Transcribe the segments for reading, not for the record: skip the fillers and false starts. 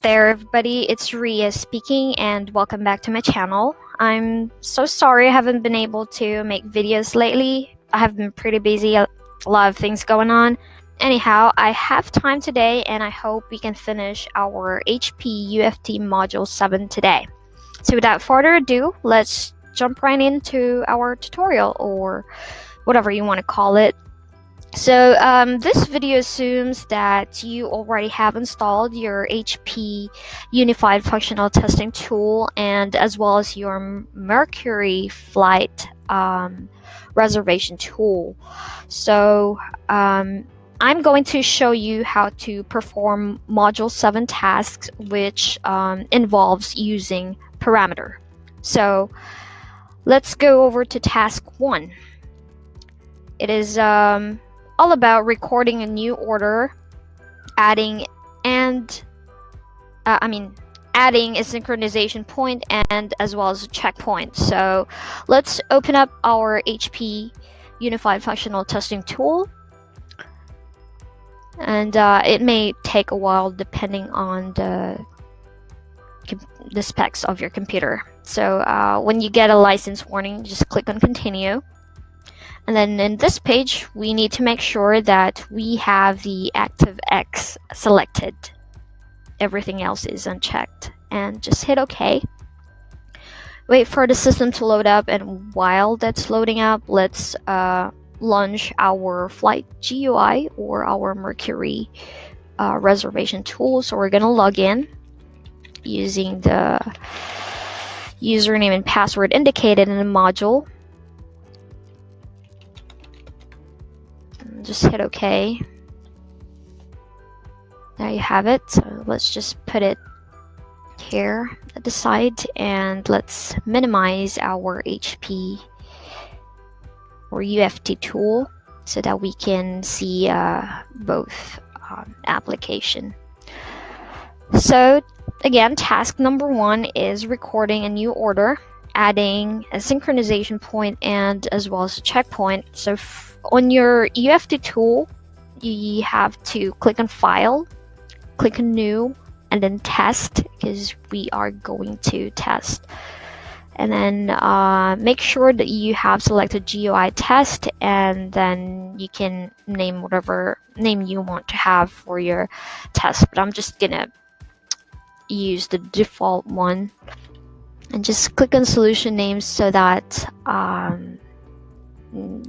there, everybody. It's Ria speaking, and welcome back to my channel. I'm so sorry I haven't been able to make videos lately. I have been pretty busy, a lot of things going on. Anyhow, I have time today, and I hope we can finish our HP UFT Module 7 today. So without further ado, let's jump right into our tutorial, or whatever you want to call it. So this video assumes that you already have installed your HP Unified Functional Testing tool, and as well as your Mercury flight reservation tool. So I'm going to show you how to perform Module 7 tasks, which involves using Parameter. So let's go over to task 1. It is all about recording a new order, adding a synchronization point, and as well as a checkpoint. So let's open up our HP Unified Functional Testing tool, and it may take a while depending on the specs of your computer. So when you get a license warning, just click on continue. And then in this page, we need to make sure that we have the ActiveX selected. Everything else is unchecked. And just hit OK. Wait for the system to load up, and while that's loading up, let's launch our Flight GUI or our Mercury reservation tool. So we're going to log in using the username and password indicated in the module. Just hit OK. There you have it. So let's just put it here at the side, and let's minimize our HP or UFT tool so that we can see both application. So again, task number 1 is recording a new order, adding a synchronization point, and as well as a checkpoint. So on your UFT tool, you have to click on File, click on New, and then Test, because we are going to test. And then make sure that you have selected GUI test, and then you can name whatever name you want to have for your test. But I'm just gonna use the default one, and just click on solution names so that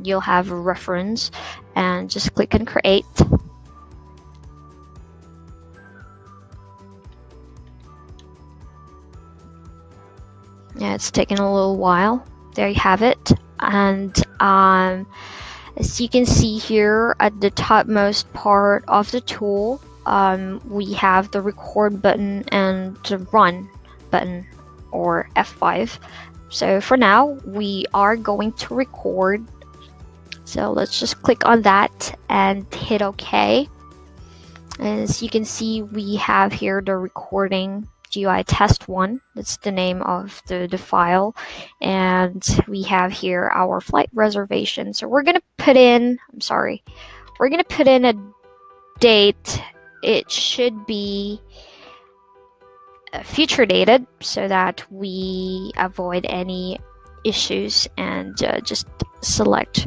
you'll have a reference, and just click on create. Yeah, it's taking a little while. There you have it. And as you can see here at the topmost part of the tool, we have the record button and the run button, or F5. So for now, we are going to record. So let's just click on that and hit OK. As you can see, we have here the recording GUI test 1. That's the name of the file. And we have here our flight reservation. So we're going to put in, we're going to put in a date. It should be future dated so that we avoid any issues, and just select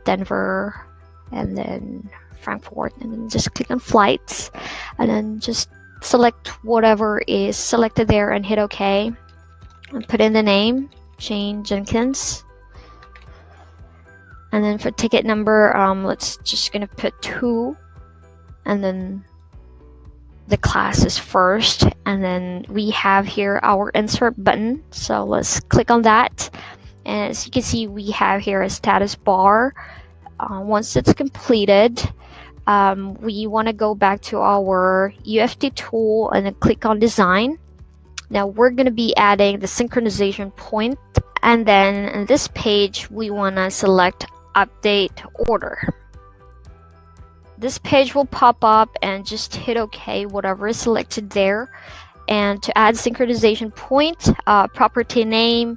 Denver and then Frankfurt, and then just click on flights, and then just select whatever is selected there and hit OK, and put in the name, Jane Jenkins. And then for ticket number, let's just gonna put 2, and then the class is first, and then we have here our insert button. So let's click on that, and as you can see, we have here a status bar. Once it's completed, we want to go back to our UFT tool and then click on design. Now we're going to be adding the synchronization point, and then in this page we want to select update order. This page will pop up, and just hit OK, whatever is selected there. And to add synchronization point, property name,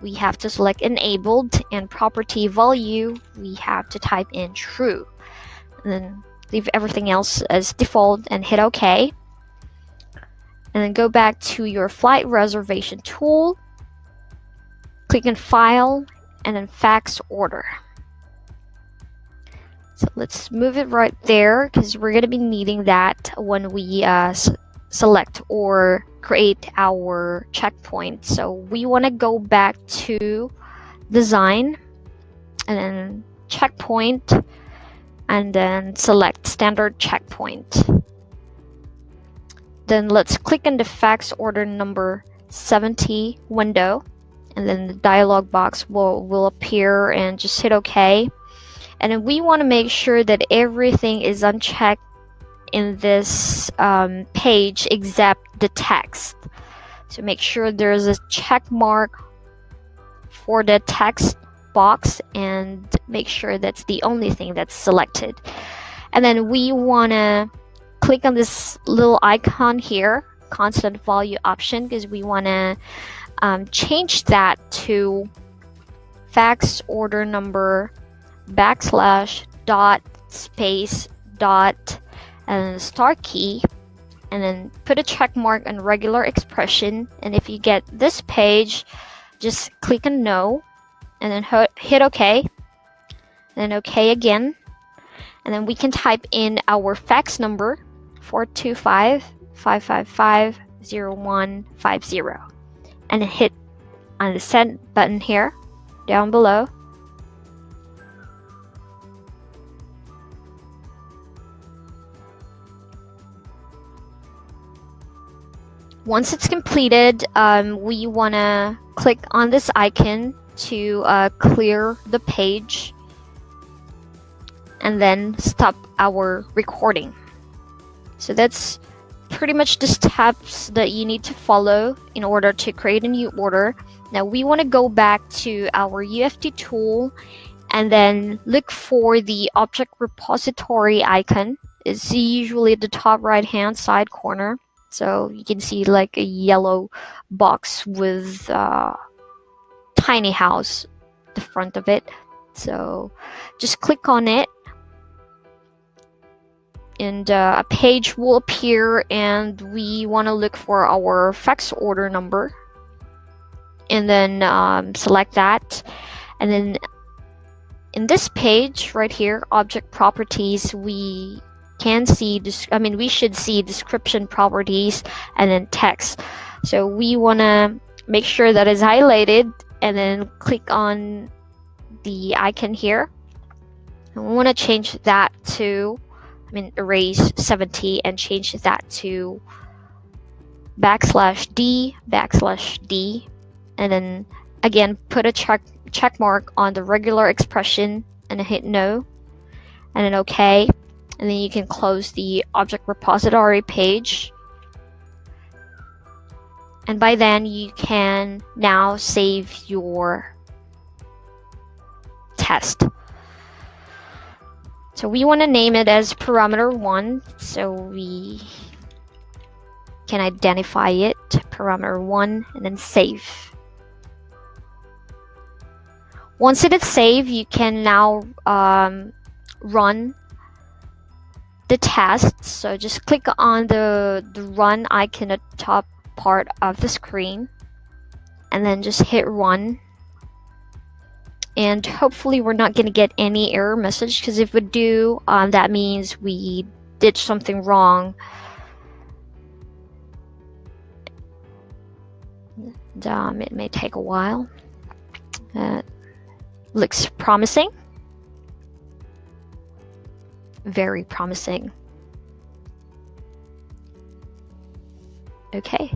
we have to select enabled, and property value, we have to type in true. And then leave everything else as default and hit OK. and then go back to your flight reservation tool, click on File, and then Fax Order. So let's move it right there because we're going to be needing that when we select or create our checkpoint. So we want to go back to Design, and then Checkpoint, and then select Standard Checkpoint. Then let's click on the fax order number 70 window, and then the dialog box will appear, and just hit OK. And then we want to make sure that everything is unchecked in this page except the text. So make sure there's a check mark for the text box, and make sure that's the only thing that's selected. And then we want to click on this little icon here, constant value option, because we want to change that to fax order number /dot space dot and star key, and then put a check mark on regular expression. And if you get this page, just click on no, and then hit OK, and then OK again. And then we can type in our fax number 425-555-0150, and then hit on the send button here down below. Once it's completed, we want to click on this icon to clear the page, and then stop our recording. So that's pretty much the steps that you need to follow in order to create a new order. Now we want to go back to our UFT tool, and then look for the object repository icon. It's usually the top right hand side corner. So you can see like a yellow box with tiny house at the front of it. So just click on it, and a page will appear, and we want to look for our fax order number, and then select that. And then in this page right here, object properties, we can see this, we should see description properties and then text. So we want to make sure that is highlighted, and then click on the icon here, and we want to change that to erase 70 and change that to /D, and then again put a check mark on the regular expression, and hit no, and then OK. And then you can close the object repository page, and by then you can now save your test. So we want to name it as parameter 1, so we can identify it, parameter 1, and then save. Once it is saved, you can now run the test. So just click on the run icon at the top part of the screen, and then just hit run. And hopefully we're not going to get any error message, because if we do, that means we did something wrong. And, it may take a while. Looks promising. Very promising. Okay.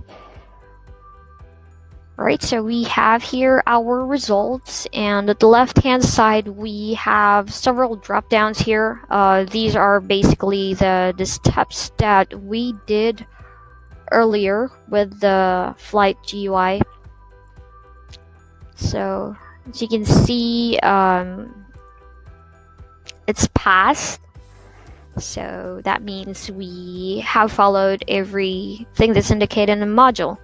Alright, so we have here our results, and at the left hand side we have several drop downs here. These are basically the steps that we did earlier with the flight GUI. So as you can see, it's passed. So that means we have followed everything that's indicated in the module.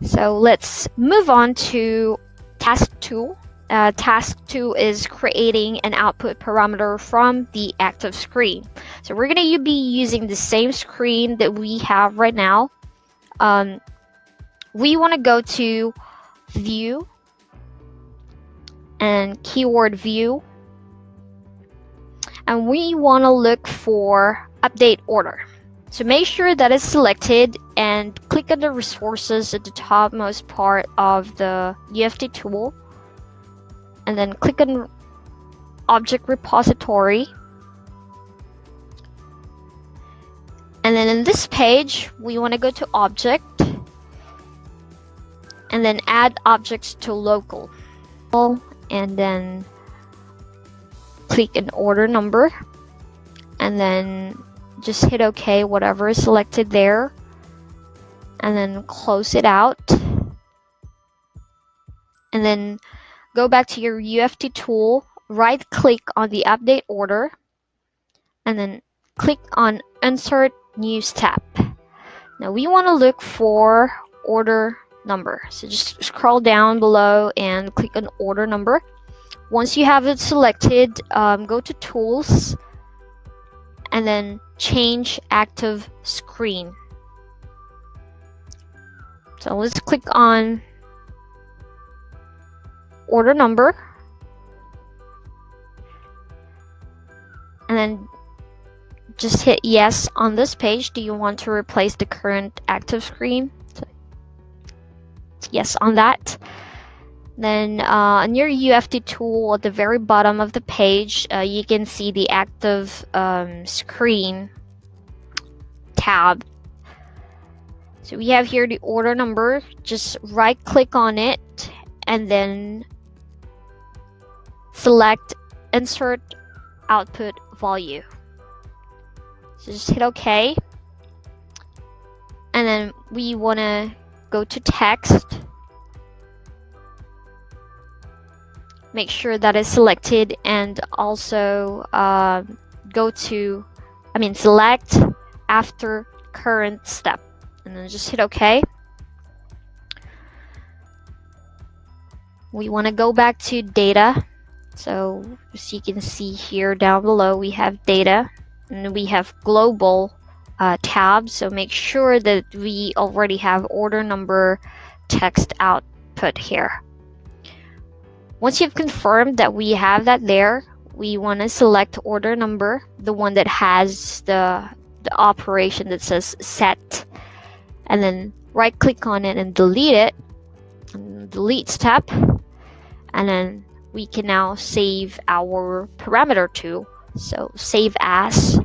So let's move on to task 2. Task 2 is creating an output parameter from the active screen. So we're going to be using the same screen that we have right now, we want to go to view and keyword view, and we want to look for update order. So make sure that is selected and click on the resources at the topmost part of the UFT tool, and then click on object repository. And then in this page, we want to go to object and then add objects to local, and then click an order number, and then just hit OK, whatever is selected there, and then close it out, and then go back to your UFT tool, right click on the update order, and then click on insert new step. Now we want to look for order number, so just scroll down below and click on order number. Once you have it selected, go to tools and then change active screen. So let's click on order number, and then just hit yes on this page. Do you want to replace the current active screen? So yes on that. Then on your UFT tool at the very bottom of the page, you can see the active screen tab. So we have here the order number. Just right click on it and then select insert output value. So just hit OK, and then we want to go to text. Make sure that is selected, and also select after current step, and then just hit OK. We want to go back to data. So as you can see here down below, we have data and we have global tab. So make sure that we already have order number text output here. Once you've confirmed that we have that there, we want to select order number, the one that has the operation that says set, and then right click on it and delete it, and delete step, and then we can now save our parameter to. So save as,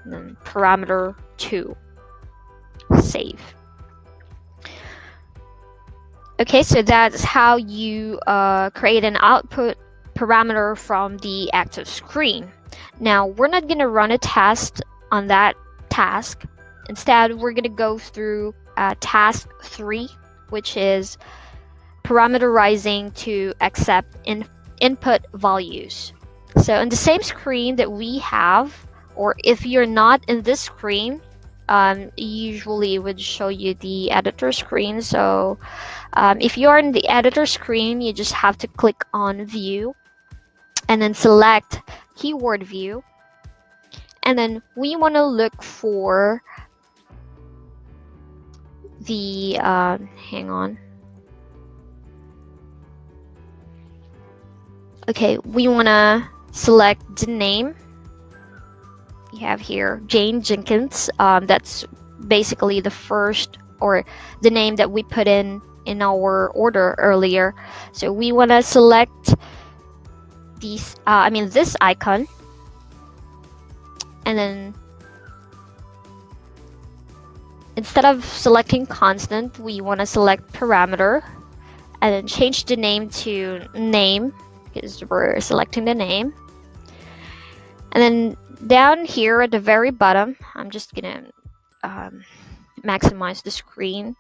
and then parameter to, save. Okay, so that's how you create an output parameter from the active screen. Now, we're not going to run a test on that task. Instead, we're going to go through task 3, which is parameterizing to accept input values. So in the same screen that we have, or if you're not in this screen, usually it would show you the editor screen. So if you're in the editor screen, you just have to click on view and then select keyword view, and then we want to look for the hang on. Okay, we want to select the name. You have here Jane Jenkins. That's basically the first, or the name that we put in our order earlier. So we want to select these this icon, and then instead of selecting constant, we want to select parameter, and then change the name to name, because we're selecting the name. And then down here at the very bottom, I'm just gonna maximize the screen.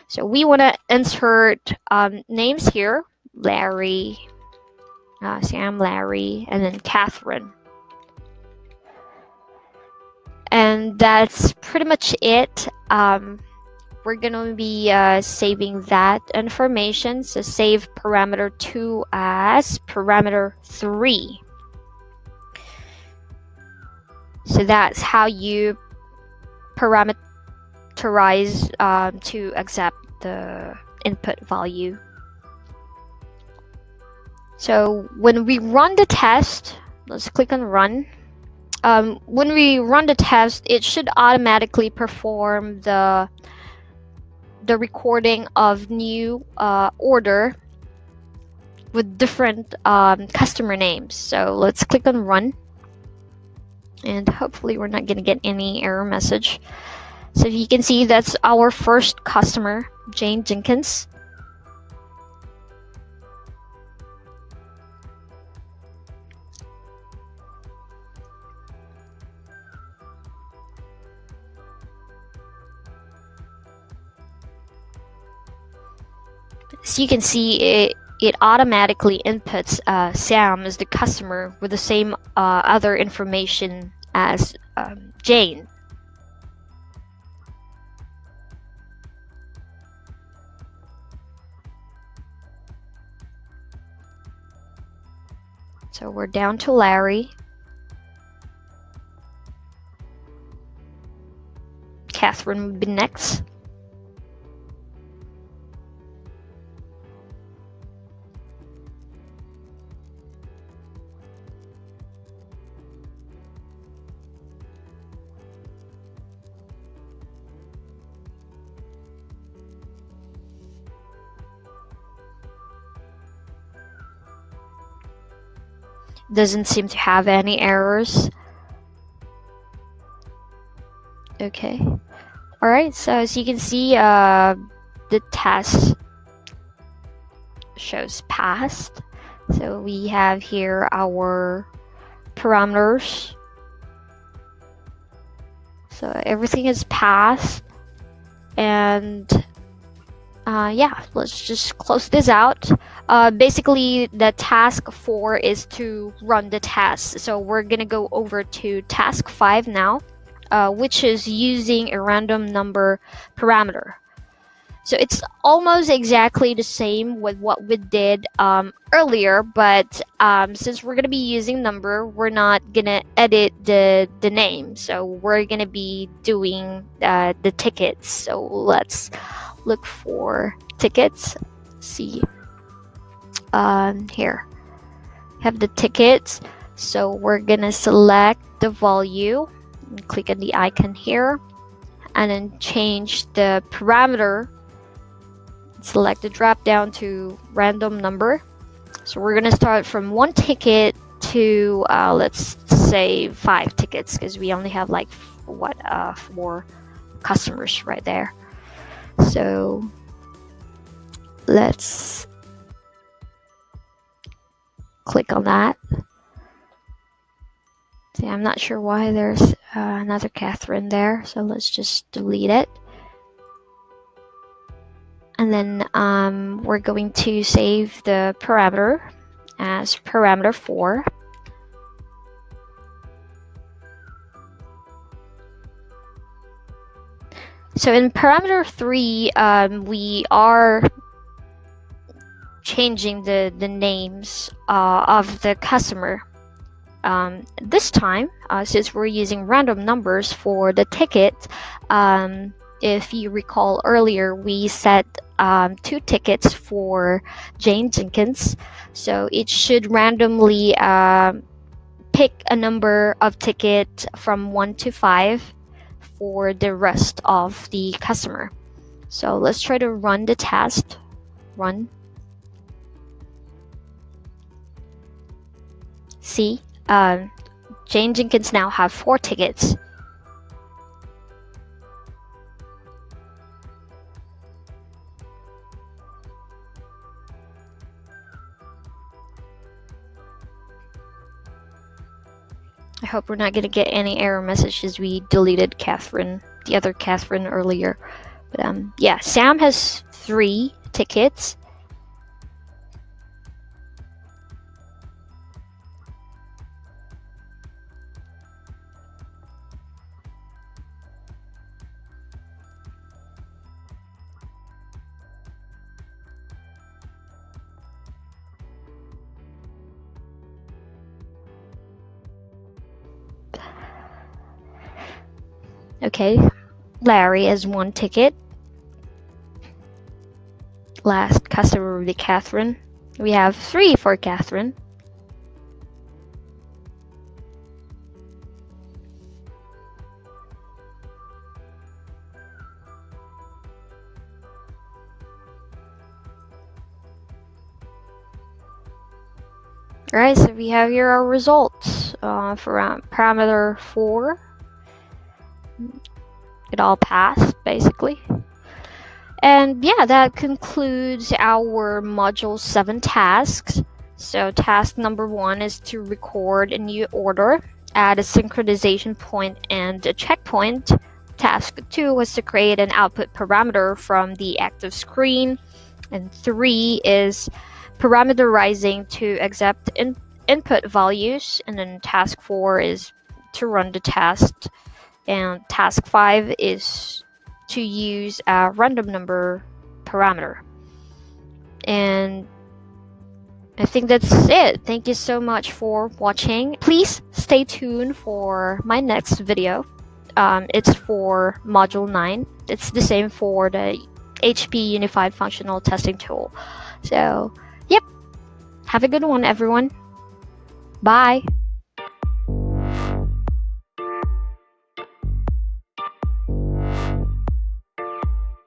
So we want to insert names here: Larry, Sam, Larry, and then Catherine. And that's pretty much it. We're gonna be saving that information. So save parameter 2 as parameter 3. So that's how you parameterize authorize to accept the input value. So when we run the test, let's click on run. When we run the test, it should automatically perform the recording of new order with different customer names. So let's click on run, and hopefully we're not going to get any error message. So you can see that's our first customer, Jane Jenkins. So you can see it automatically inputs Sam as the customer with the same other information as Jane. So we're down to Larry. Catherine would be next. Doesn't seem to have any errors. Okay. Alright, so as you can see, the test shows passed. So we have here our parameters. So everything is passed. And yeah, let's just close this out. Basically, the task 4 is to run the test. So we're gonna go over to task 5 now, which is using a random number parameter. So it's almost exactly the same with what we did earlier, but since we're gonna be using number, we're not gonna edit the name. So we're gonna be doing the tickets. So let's look for tickets. Let's see, here have the tickets. So we're gonna select the value, click on the icon here, and then change the parameter. Select the drop down to random number. So we're gonna start from 1 ticket to let's say 5 tickets, because we only have like 4 customers right there. So let's click on that. See, I'm not sure why there's another Catherine there, so let's just delete it. And then we're going to save the parameter as parameter 4. So in parameter 3, we are changing the names of the customer. This time, since we're using random numbers for the ticket, if you recall earlier, we set 2 tickets for Jane Jenkins. So it should randomly pick a number of ticket from 1 to 5 for the rest of the customer. So let's try to run the test. Run. See, Jane Jenkins now have 4 tickets. I hope we're not going to get any error messages. We deleted Catherine, the other Catherine earlier. But yeah, Sam has 3 tickets. Okay, Larry is 1 ticket. Last customer will be Catherine. We have 3 for Catherine. Alright, so we have here our results for parameter 4. It all passed, basically. And yeah, that concludes our Module 7 tasks. So task number 1 is to record a new order, add a synchronization point and a checkpoint. Task 2 was to create an output parameter from the active screen. And 3 is parameterizing to accept input values. And then task 4 is to run the test. And task 5 is to use a random number parameter. And I think that's it. Thank you so much for watching. Please stay tuned for my next video. It's for Module 9. It's the same for the HP Unified Functional Testing Tool. So, yep. Have a good one, everyone. Bye.